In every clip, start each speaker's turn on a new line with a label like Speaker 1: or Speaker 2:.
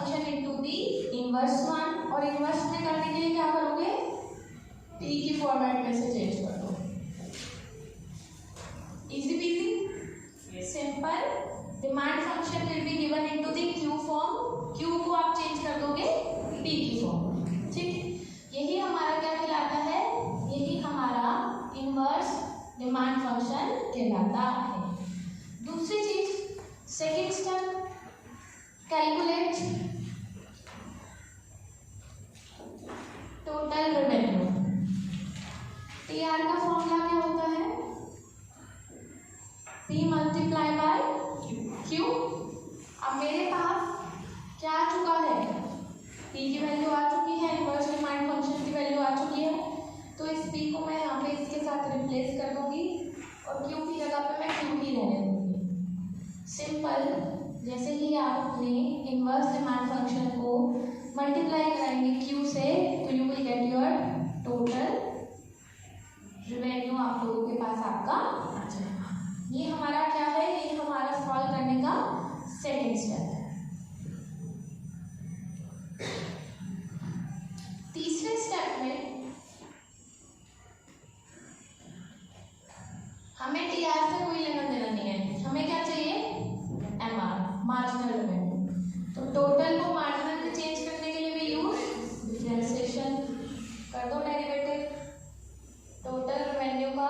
Speaker 1: Function into the inverse one, और inverse में करने के लिए क्या करोगे, टी की फॉर्मेट में से चेंज कर दो। Easy PG simple. Demand function will be given into the Q form, Q को आप चेंज कर दोगे टी की फॉर्म, ठीक। यही हमारा क्या कहलाता है, यही हमारा इनवर्स डिमांड फंक्शन कहलाता है। दूसरी चीज, second step, calculate total revenue. TR का फॉर्मूला क्या होता है, पी मल्टीप्लाई बाय क्यू। अब मेरे पास क्या आ चुका है, पी की वैल्यू आ चुकी है, इनवर्स डिमांड फंक्शन की वैल्यू आ चुकी है, तो इस पी को मैं यहाँ पे इसके साथ रिप्लेस कर दूंगी और क्यू की जगह पे मैं क्यू ही रहने दूंगी। सिंपल। जैसे ही आप अपने इनवर्स डिमांड फंक्शन को मल्टीप्लाई कराएंगे क्यू से, तो you will get your total revenue आप लोगों के पास आपका आ जाएगा। ये हमारा क्या है, ये हमारा सॉल्व करने का सेकेंड स्टेप है। तीसरे स्टेप में हमें टीआर से कोई लेना देना नहीं है, हमें क्या चाहिए, एमआर, मार्जिनल रेवेन्यू। तो टोटल को मार्जिनल में चेंज करने के लिए भी यूज डिफरेंशिएशन कर दो, डेरिवेटिव टोटल रेवेन्यू का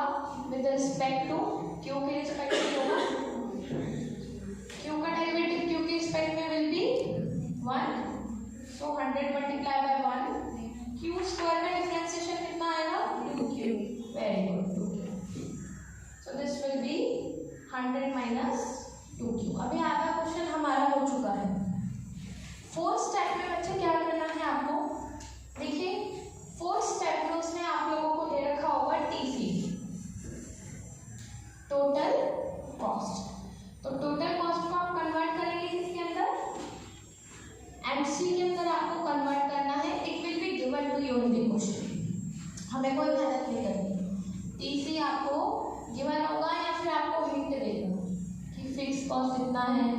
Speaker 1: विद रिस्पेक्ट टू क्यू के रिस्पेक्ट में होगा, क्यू का डेरिवेटिव क्यू के रिस्पेक्ट में will B 1, so 100 multiply by 1, Q square में डिफरेंशिएशन कितना आएगा, 2q, very good, 2q, so this will be 100 minus 2q। अभी आधा क्वेश्चन हमारा हो चुका है। फोर्थ स्टेप में बच्चे क्या करना है आपको, देखिए फोर्थ स्टेप में उसने आप लोगों को दे रखा होगा टीसी, टोटल कॉस्ट। तो टोटल कॉस्ट को आप कन्वर्ट करेंगे किसके अंदर, एमसी के अंदर आपको कन्वर्ट करना है। It will be given to you in the question, हमें कोई मेहनत नहीं करनी। टीसी आपको गिवन होगा या फिर आपको हिंट देगा कि फिक्स कॉस्ट इतना है,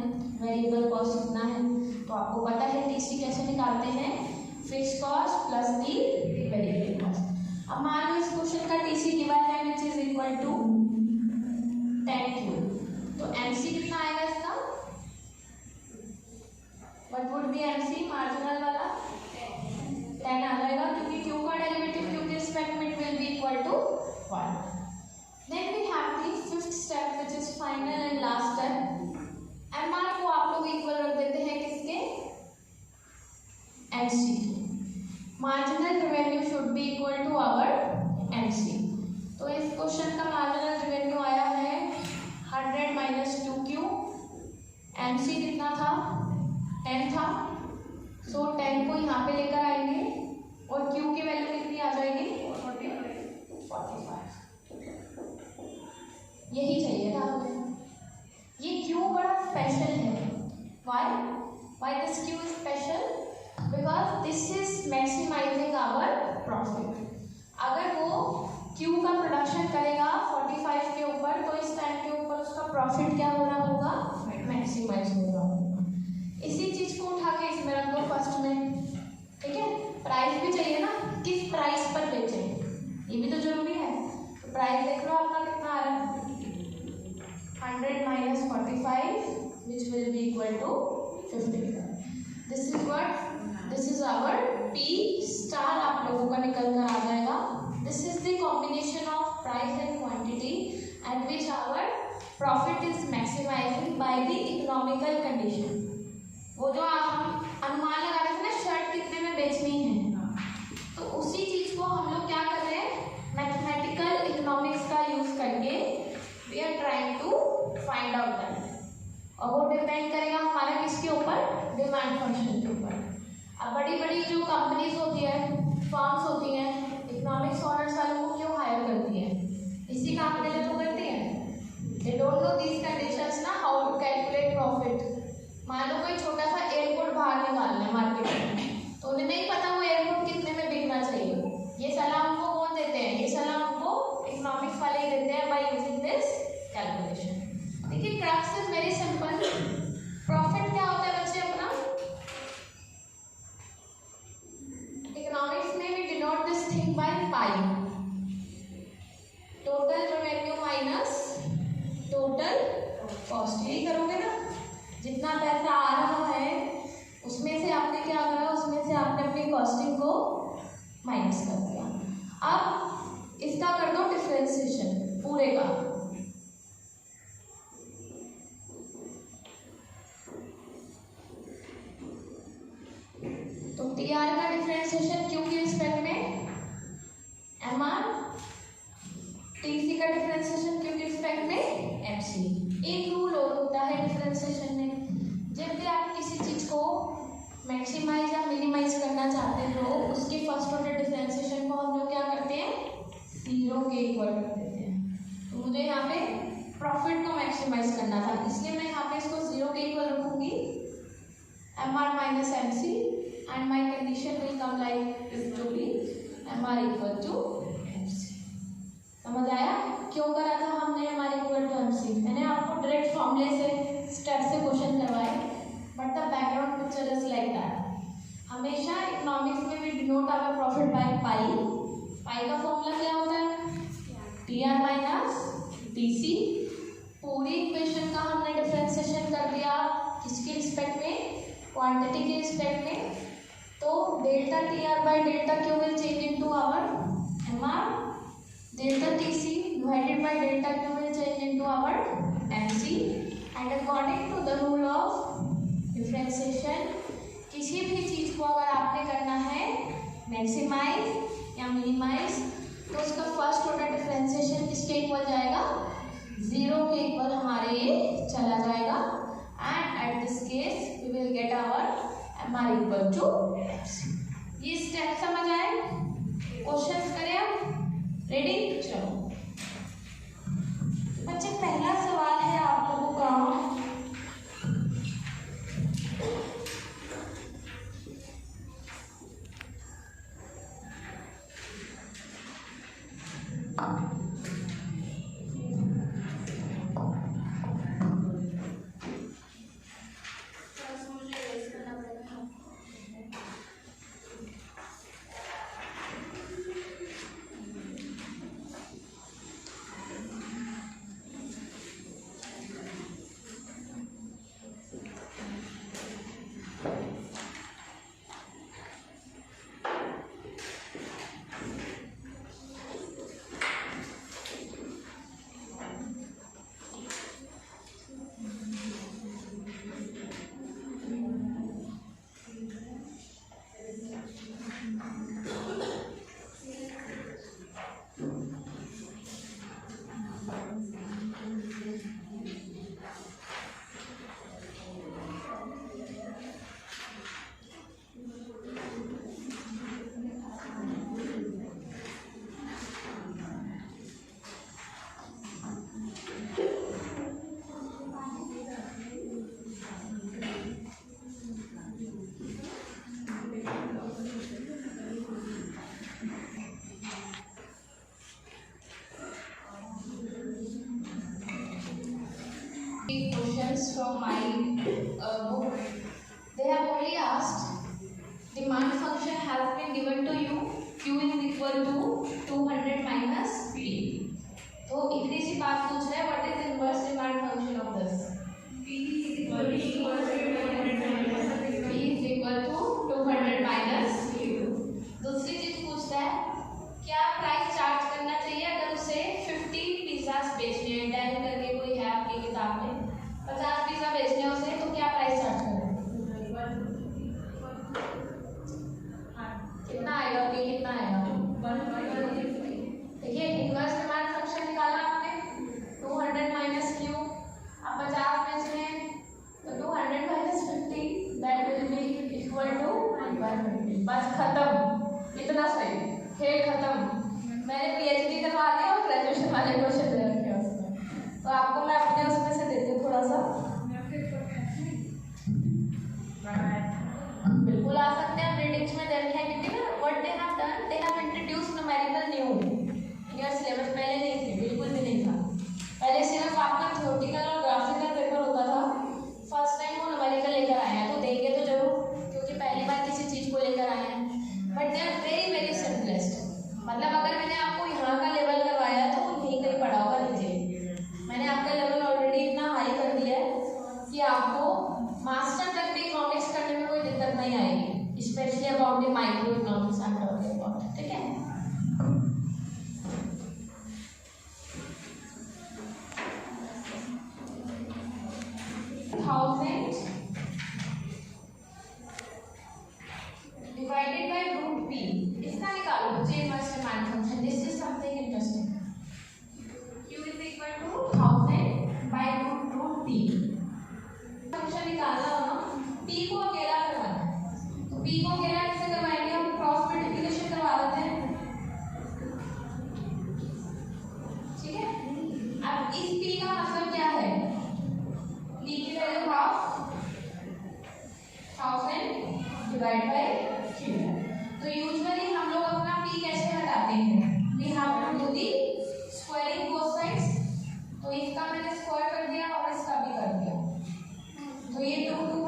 Speaker 1: वेरिएबल कॉस्ट इतना है, तो आपको पता है टीसी कैसे निकालते हैं, फिक्स कॉस्ट प्लस दी वेरिएबल कॉस्ट। अब मान लो इस क्वेश्चन का टीसी गिवन है which is equal to 10q, तो एमसी कितना आएगा इसका, what would be MC, marginal वाला 10 आ जाएगा, क्योंकि क्यू का डेरिवेटिव क्यू के रिस्पेक्ट में will be equal to 1। Then we have the fifth step which is final and last step। MR को आप लोग इक्वल रख देते हैं किसके, MC। Marginal revenue should be equal to our MC। तो इस क्वेश्चन का मार्जिनल रेवेन्यू आया है 100 माइनस 2q, MC कितना था, 10 था, सो 10 को यहाँ पे लेकर आएंगे और q की वैल्यू कितनी आ जाएगी, 45। यही चाहिए था हमें। ये क्यों बड़ा स्पेशल है, why this Q is special, because this is maximising our profit. अगर वो क्यू का प्रोडक्शन करेगा 45 के ऊपर, तो इस टाइम के ऊपर उसका प्रॉफिट क्या हो रहा होगा, मैक्सिमाइज हो रहा होगा। इसी चीज को उठा के इसमें रख दो फर्स्ट में, ठीक है। प्राइस भी चाहिए ना, किस प्राइस पर बेचें, ये भी तो जरूरी है। तो प्राइस देख लो आपका कितना आ रहा है, 100 minus 45 which will be equal to 55। This is what, this is our P star आप लोगों का निकल कर आ जाएगा। This is the combination of price and quantity at which our profit is maximizing by the economical condition। वो जो हम अनुमान लगा रहे थे ना, शर्ट कितने में बेचनी है, तो उसी चीज को हम लोग क्या कर रहे हैं, मैथमेटिकल इकोनॉमिक्स का यूज करके we are trying to find out that, और वो डिपेंड करेगा हमारा किसके ऊपर, डिमांड फंक्शन के ऊपर। अब बड़ी बड़ी जो कंपनीज होती है, फर्म्स होती हैं, इकोनॉमिक्स ऑनर्स वालों को क्यों हायर करती है, इसी काम के लिए तो करती हैं। They don't know these conditions ना, हाउ टू कैलकुलेट प्रॉफिट। मान लो कोई छोटा सा एयरपोर्ट बाहर निकालना है मार्केट में, तो उन्हें नहीं पता वो एयरपोर्ट कितने में बिकना चाहिए, ये सलाह उनको कौन देते हैं, ये सलाह उनको इकोनॉमिक्स वाले ही देते हैं बाय यूजिंग दिस कैलकुलेशन। देखिए crux is very simple. Profit क्या होता है बच्चे अपना, कॉस्टिंग को माइनस कर दिया। अब इसका कर दो डिफरेंशिएशन पूरे का। तो टी आर का डिफरेंशिएशन क्यू के रिस्पेक्ट में एम आर, टी सी का डिफरेंशिएशन क्यू के रिस्पेक्ट में एम सी। एक रूल और होता है डिफरेंशिएशन में, जब भी आप किसी चीज को मैक्सिमाइज या मिनिमाइज करना चाहते हो उसके फर्स्ट ऑर्डर डिफरेंशिएशन को हम लोग क्या करते हैं, जीरो के इक्वल कर देते हैं। तो मुझे यहाँ पे प्रॉफिट को मैक्सिमाइज करना था, इसलिए मैं यहाँ पे इसको जीरो के इक्वल रखूंगी, M R minus M C, and my condition will come like this to be M R equal to M C. समझ आया क्यों करा था हमने M R equal to M C? मैंने आपको डायरेक्ट फॉर्मूले से स्टेप से क्वेश्चन करवाए, but the background picture is like that. हमेशा इकोनॉमिक्स में भी denote our profit by pi. Pi का फॉर्मूला क्या होता है, T R minus T C. पूरी इक्वेशन का हमने डिफरेंशिएशन कर दिया किसके रिस्पेक्ट में, क्वांटिटी के रिस्पेक्ट में। तो delta T R by delta Q will change into our M R, delta T C divided by delta Q will change into our M C. And according to the rule of differentiation, किसी भी चीज को अगर आपने करना है maximise या minimise, तो उसका फर्स्ट ऑर्डर डिफरेंशिएशन किसके इक्वल जाएगा, जीरो के इक्वल हमारे ये चला जाएगा। And at this case we will get our M R equal to M C. ये स्टेप समझ आए? क्वेश्चंस करें आप, रेडी? चलो बच्चे, पहला सवाल है आप लोगों का, questions from my book. They have only asked, demand function has been given to you, q is equal to 200 minus p. तो इतनी सी बात पूछ रहे हैं, what is inverse demand function of this? p is equal to 200 minus q. दूसरी चीज पूछ रहा है, क्या प्राइस चार्ज करना चाहिए अगर उसे 50 पिज़्ज़ास बेचने हैं, डैन करके कोई है आपकी किताब में, 50 पिज़्ज़ा बेचने हैं उसे, तो क्या प्राइस चार्ज करें? कितना आएगा? पे कितना आएगा? देखिए इनवर्स डिमांड फंक्शन निकाला आपने, 200 माइनस क्यू। अब 50 बेचने हैं तो 200 minus 50, that will be equal to 150। बस खत्म, इतना सही, खेल खत्म। मैंने पीएचडी करवा दिया और ग्रेजुएशन वाले क्वेश्चन दे रखे हैं उसमें, तो आपको मैं अपने उसमें से देती हूँ थोड़ा सा। बिल्कुल आ सकते हैं, प्रीडिक्स में दे रखे हैं, क्योंकि ना what they have done, they have introduced numerical new in your syllabus. पहले नहीं थे, बिल्कुल भी नहीं था। पहले सिर्फ आपका थ्योरेटिकल और ग्राफिकल पेपर होता था, फर्स्ट टाइम वो न्यूमेरिकल लेकर आए हैं, तो देंगे तो जरूर, क्योंकि पहली बार किसी चीज़ को लेकर आए हैं। But they are very very simplest. मतलब अगर मैंने आपको यहाँ का लेवल करवाया है तो यहीं कहीं पढ़ा होगा नीचे। मैंने आपका लेवल ऑलरेडी इतना हाई कर दिया है कि आपको मास्टर तक भी इकोनॉमिक्स करने में कोई दिक्कत नहीं आएगी, specially about the micro economics I am talking about, ठीक है। डिवाइडेड बाय रूट p, इसका निकालो बच्चे inverse demand function. This is something interesting. q is equal to 1000 by root p। Function निकालना हो ना, p को अकेला करवाना है, तो p को अकेला कैसे करवाएंगे हम? क्रॉस मल्टीप्लिकेशन करवा देते हैं, ठीक है। अब इस p का मतलब क्या है? p की value half 1000 divide by q। तो यूजुअली हम लोग अपना p कैसे हटाते हैं? We have to do the squaring both sides. तो इसका मैंने स्क्वायर कर दिया और इसका भी कर दिया, तो ये 2 2